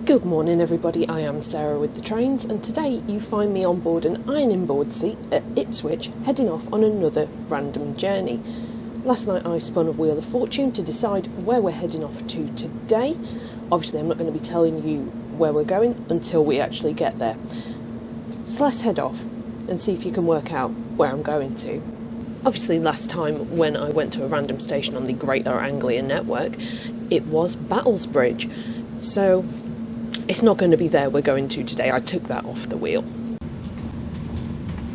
Good morning everybody, I am Sarah with the trains, and today you find me on board an ironing board seat at Ipswich, heading off on another random journey. Last night I spun a wheel of fortune to decide where we're heading off to today. Obviously I'm not going to be telling you where we're going until we actually get there. So let's head off and see if you can work out where I'm going to. Obviously last time when I went to a random station on the Greater Anglia network, it was Battlesbridge. So it's not going to be there we're going to today. I took that off the wheel.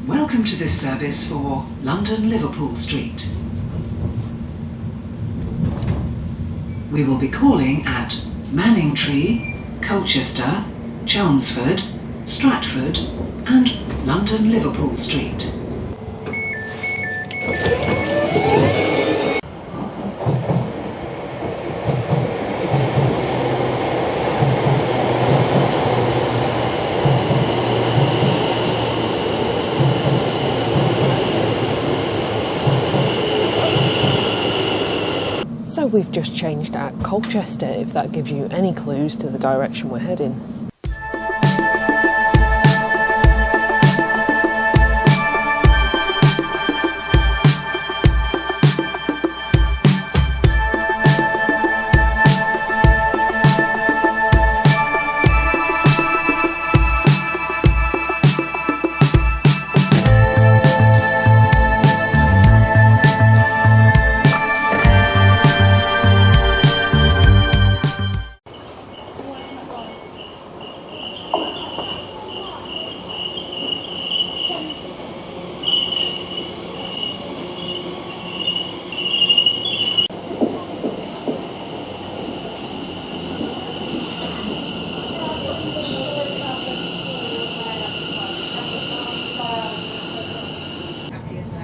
Welcome to this service for London Liverpool Street. We will be calling at Manningtree, Colchester, Chelmsford, Stratford and London Liverpool Street. So we've just changed at Colchester, if that gives you any clues to the direction we're heading.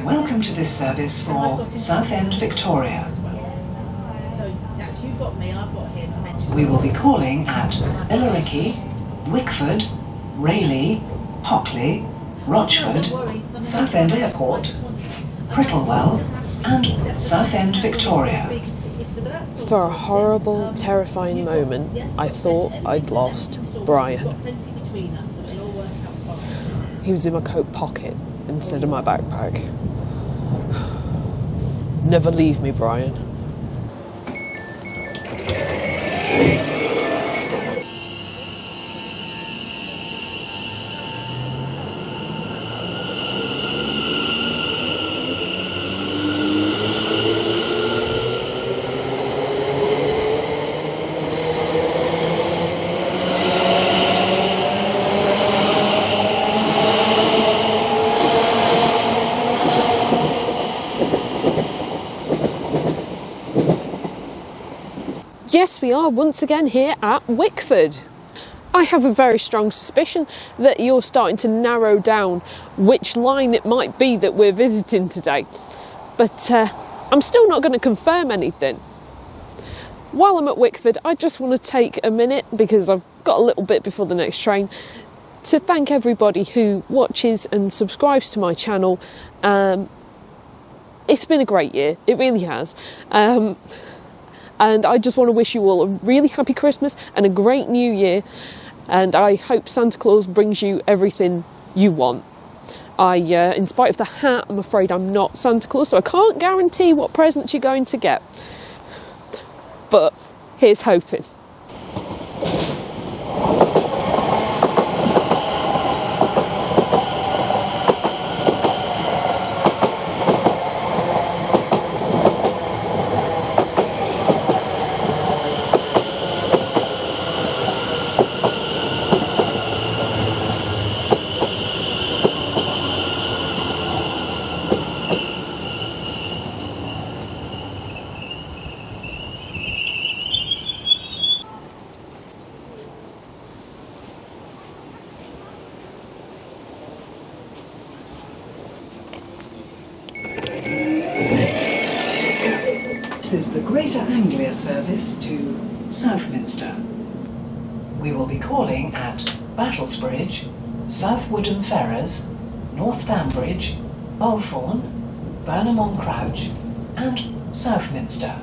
Welcome to this service for Southend, Victoria. We will be calling at Billericay, Wickford, Rayleigh, Hockley, Rochford, Southend Airport, Prittlewell and Southend, Victoria. For a horrible, terrifying moment, I thought I'd lost Brian. He was in my coat pocket instead of my backpack. Never leave me, Brian. Yes, we are once again here at Wickford. I have a very strong suspicion that you're starting to narrow down which line it might be that we're visiting today. But I'm still not going to confirm anything. While I'm at Wickford, I just want to take a minute, because I've got a little bit before the next train, to thank everybody who watches and subscribes to my channel. It's been a great year, it really has. And I just want to wish you all a really happy Christmas and a great New Year. And I hope Santa Claus brings you everything you want. In spite of the hat, I'm afraid I'm not Santa Claus, so I can't guarantee what presents you're going to get. But here's hoping. This is the Greater Anglia service to Southminster. We will be calling at Battlesbridge, South Woodham Ferrers, North Banbridge, Althorne, Burnham-on-Crouch and Southminster.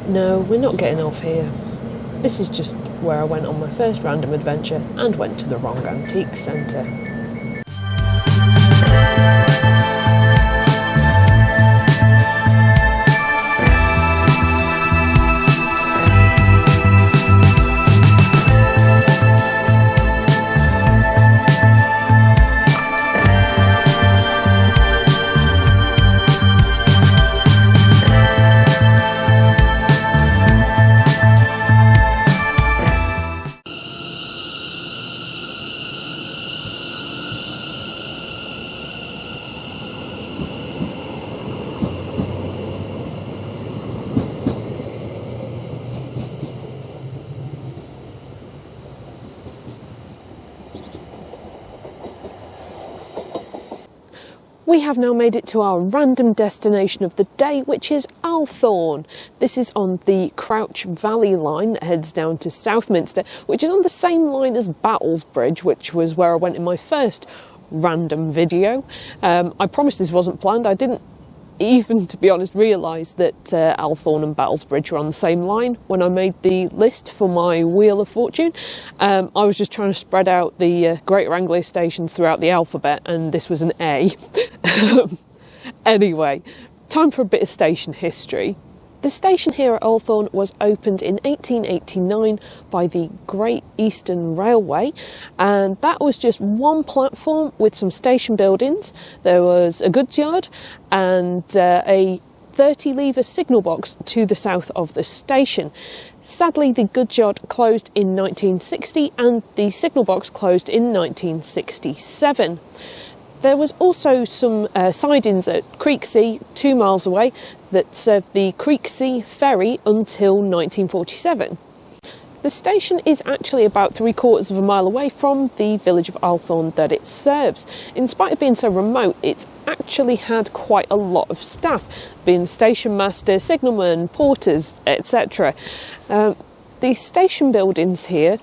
No, we're not getting off here. This is just where I went on my first random adventure and went to the wrong antique centre. We have now made it to our random destination of the day, which is Althorne. This is on the Crouch Valley line that heads down to Southminster, which is on the same line as Battlesbridge, which was where I went in my first random video. I promised this wasn't planned. I didn't even, to be honest, realise that Althorne and Battlesbridge were on the same line when I made the list for my Wheel of Fortune. I was just trying to spread out the Greater Anglia stations throughout the alphabet, and this was an A. Anyway, time for a bit of station history. The station here at Althorne was opened in 1889 by the Great Eastern Railway, and that was just one platform with some station buildings. There was a goods yard and a 30-lever signal box to the south of the station. Sadly, the goods yard closed in 1960 and the signal box closed in 1967. There was also some sidings at Creeksea, 2 miles away, that served the Creeksea ferry until 1947. The station is actually about 3/4 of a mile away from the village of Althorne that it serves. In spite of being so remote, it's actually had quite a lot of staff, being station master, signalmen, porters, etc. The station buildings here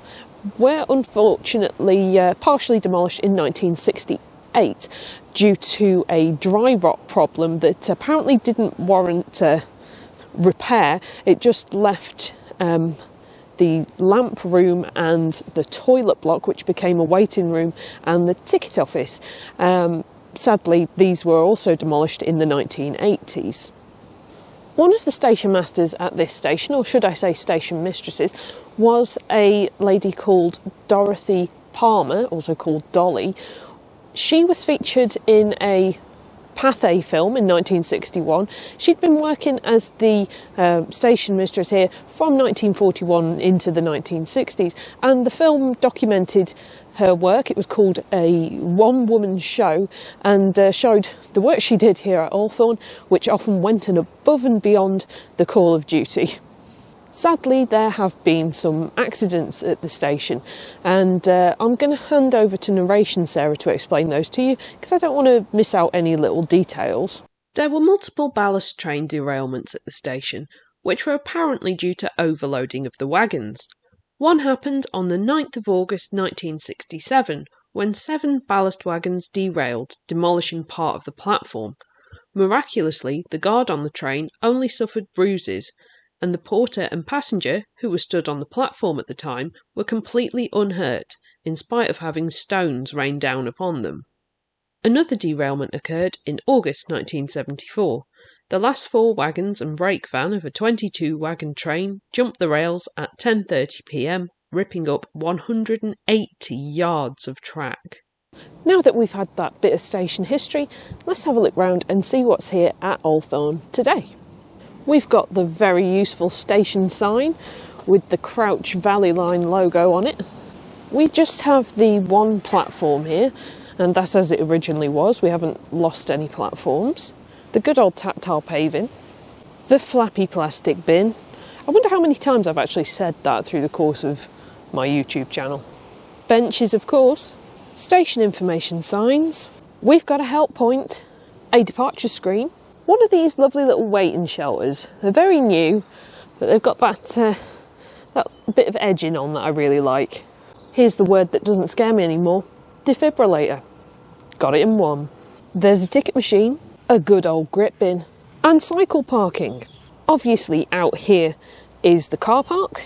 were unfortunately partially demolished in 1968 due to a dry rot problem that apparently didn't warrant repair. It just left the lamp room and the toilet block, which became a waiting room, and the ticket office. Sadly, these were also demolished in the 1980s. One of the station masters at this station, or should I say station mistresses, was a lady called Dorothy Palmer, also called Dolly. She was featured in a Pathé film in 1961. She'd been working as the station mistress here from 1941 into the 1960s, and the film documented her work. It was called a one-woman show, and showed the work she did here at Althorne, which often went above and beyond the call of duty. Sadly, there have been some accidents at the station, and I'm going to hand over to narration Sarah to explain those to you, because I don't want to miss out any little details. There were multiple ballast train derailments at the station, which were apparently due to overloading of the wagons. One happened on the 9th of August 1967, when 7 ballast wagons derailed, demolishing part of the platform. Miraculously, the guard on the train only suffered bruises, and the porter and passenger, who were stood on the platform at the time, were completely unhurt, in spite of having stones rain down upon them. Another derailment occurred in August 1974. The last 4 wagons and brake van of a 22-wagon train jumped the rails at 10:30 p.m, ripping up 180 yards of track. Now that we've had that bit of station history, let's have a look round and see what's here at Althorne today. We've got the very useful station sign with the Crouch Valley Line logo on it. We just have the one platform here, and that's as it originally was. We haven't lost any platforms. The good old tactile paving. The flappy plastic bin. I wonder how many times I've actually said that through the course of my YouTube channel. Benches, of course. Station information signs. We've got a help point. A departure screen. One of these lovely little waiting shelters. They're very new, but they've got that bit of edging on that I really like. Here's the word that doesn't scare me anymore. Defibrillator. Got it in one. There's a ticket machine, a good old grip bin, and cycle parking. Obviously out here is the car park,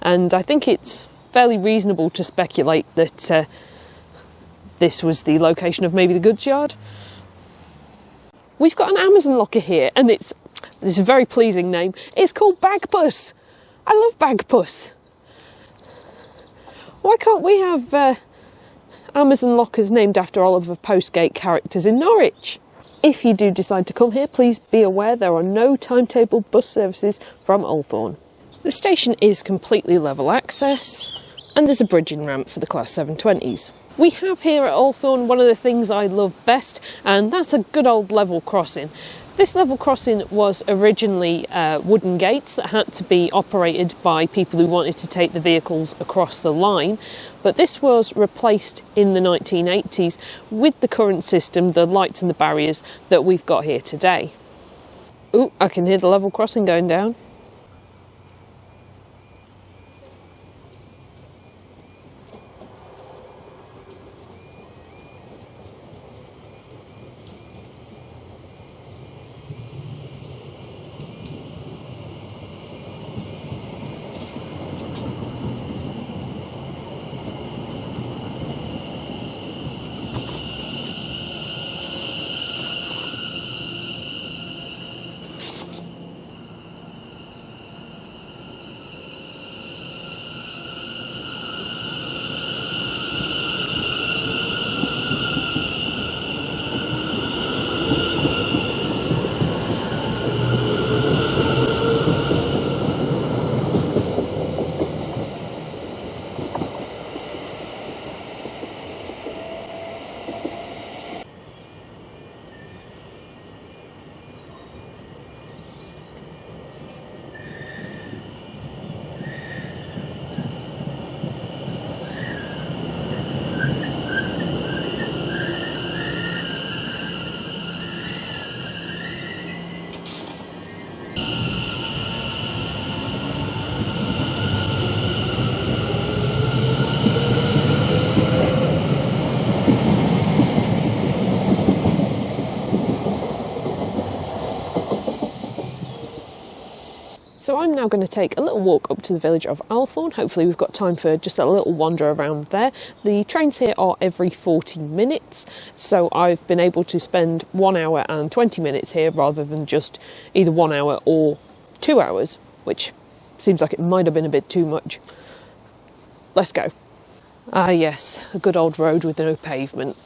and I think it's fairly reasonable to speculate that this was the location of maybe the goods yard. We've got an Amazon locker here, and this is a very pleasing name. It's called Bagpuss. I love Bagpuss. Why can't we have Amazon lockers named after Oliver Postgate characters in Norwich? If you do decide to come here, please be aware there are no timetable bus services from Althorne. The station is completely level access, and there's a bridging ramp for the Class 720s. We have here at Althorne one of the things I love best, and that's a good old level crossing. This level crossing was originally wooden gates that had to be operated by people who wanted to take the vehicles across the line, but this was replaced in the 1980s with the current system, the lights and the barriers that we've got here today. Ooh, I can hear the level crossing going down. So I'm now going to take a little walk up to the village of Althorne. Hopefully we've got time for just a little wander around there. The trains here are every 40 minutes, so I've been able to spend 1 hour and 20 minutes here rather than just either 1 hour or 2 hours, which seems like it might have been a bit too much. Let's go. Ah yes, a good old road with no pavement.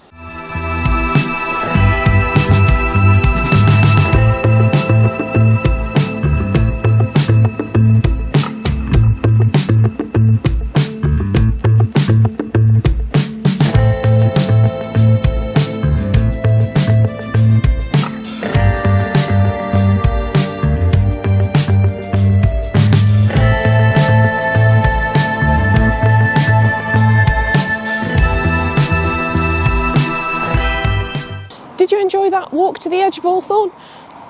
Did you enjoy that walk to the edge of Althorne?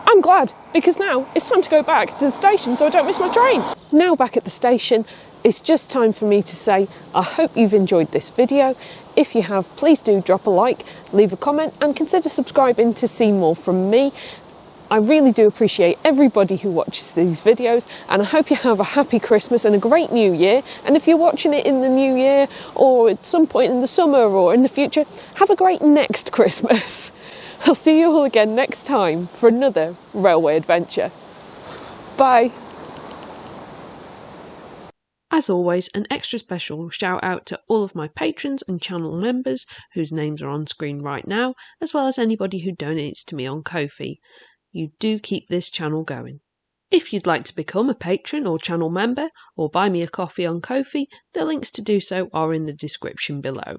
I'm glad, because now it's time to go back to the station so I don't miss my train. Now back at the station, it's just time for me to say I hope you've enjoyed this video. If you have, please do drop a like, leave a comment and consider subscribing to see more from me. I really do appreciate everybody who watches these videos, and I hope you have a happy Christmas and a great New Year. And if you're watching it in the New Year or at some point in the summer or in the future, have a great next Christmas. I'll see you all again next time for another railway adventure. Bye. As always, an extra special shout out to all of my patrons and channel members whose names are on screen right now, as well as anybody who donates to me on Ko-fi. You do keep this channel going. If you'd like to become a patron or channel member or buy me a coffee on Ko-fi, the links to do so are in the description below.